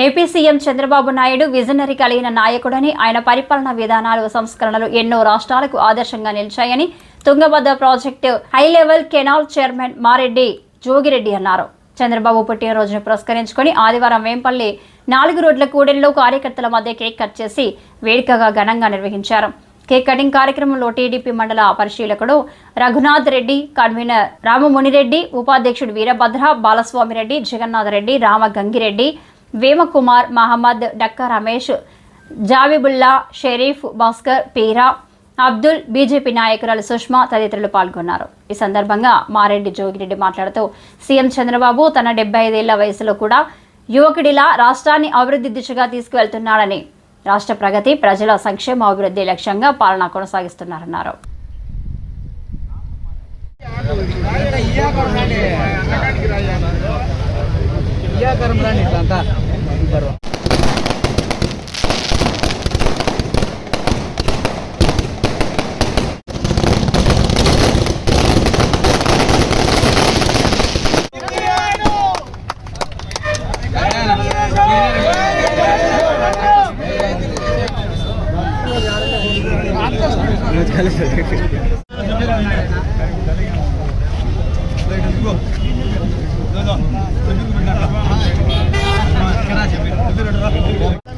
AP CM Chandrababu Naidu visionary కలిగిన నాయకుడని, ఆయన పరిపాలనా విధానాలు, సంస్కరణలు ఎన్నో రాష్ట్రాలకు ఆదర్శంగా నిలిచాయని Tungabhadra project high level canal chairman Mareddy Jogireddy అన్నారు. చంద్రబాబు పుట్టినరోజును పురస్కరించుకుని ఆదివారం వేంపల్లి 4 రోడ్ల కూడలిలో కార్యకర్తల మధ్య కేక్ కట్ చేసి వేడుకగా ఘనంగా నిర్వహించారు. కేక్ కటింగ్ కార్యక్రమంలో టీడీపీ మండల పరిశీలకుడు రఘునాథ్ రెడ్డి, కన్వీనర్ రామమునిరెడ్డి, ఉపాధ్యక్షుడు వీరభద్ర, బాలస్వామిరెడ్డి, జగన్నాథ్ రెడ్డి, రామగంగిరెడ్డి, వేమకుమార్, మహమ్మద్, డక్కా రమేష్, జావిబుల్లా, షరీఫ్, భాస్కర్, పీరా, అబ్దుల్, బీజేపీ నాయకురాలు సుష్మా తదితరులు పాల్గొన్నారు. ఈ సందర్భంగా మారెడ్డి జోగిరెడ్డి మాట్లాడుతూ సీఎం చంద్రబాబు తన 75 ఏళ్ల వయసులో కూడా యువకుడిలా రాష్ట్రాన్ని అభివృద్ధి దిశగా తీసుకువెళ్తున్నాడని, రాష్ట్ర ప్రగతి, ప్రజల సంక్షేమ అభివృద్ధి లక్ష్యంగా పాలన కొనసాగిస్తున్నారన్నారు.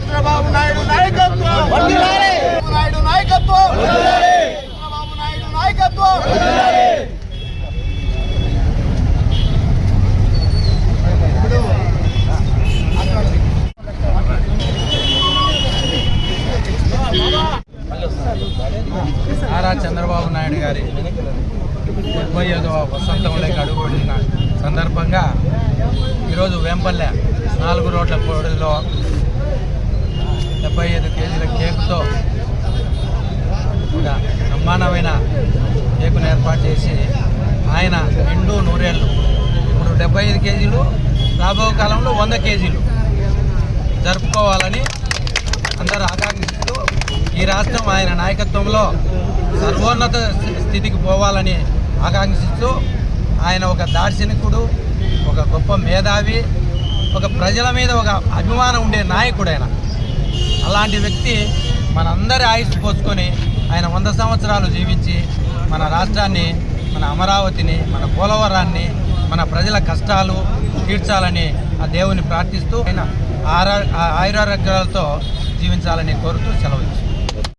చంద్రబాబు నాయుడు నాయకత్వం, నాయుడు నాయకత్వం, చంద్రబాబు నాయుడు నాయకత్వం. నారా చంద్రబాబు నాయుడు గారి 75వ వసంతంలోకి అడుగుపెట్టిన సందర్భంగా ఈరోజు వేంపల్లె 4 రోడ్ల కూడలిలో 75 కేజీల కేకుతో ఒక బ్రహ్మాండమైన కేకును ఏర్పాటు చేసి ఆయన నిండు 100 ఏళ్ళు, ఇప్పుడు 75 కేజీలు, రాబో కాలంలో 100 కేజీలు జరుపుకోవాలని అందరూ ఆకాంక్షిస్తూ ఈ రాష్ట్రం ఆయన నాయకత్వంలో సర్వోన్నత స్థితికి పోవాలని ఆకాంక్షిస్తూ, ఆయన ఒక దార్శనికుడు, ఒక గొప్ప మేధావి, ఒక ప్రజల మీద ఒక అభిమానం ఉండే నాయకుడు. ఆయన అలాంటి వ్యక్తి మనందరి ఆయుష్ పోసుకొని ఆయన 100 సంవత్సరాలు జీవించి మన రాష్ట్రాన్ని, మన అమరావతిని, మన పోలవరాన్ని, మన ప్రజల కష్టాలు తీర్చాలని ఆ దేవుని ప్రార్థిస్తూ ఆయన ఆయురారోగ్యాలతో జీవించాలని కోరుతూ సెలవు.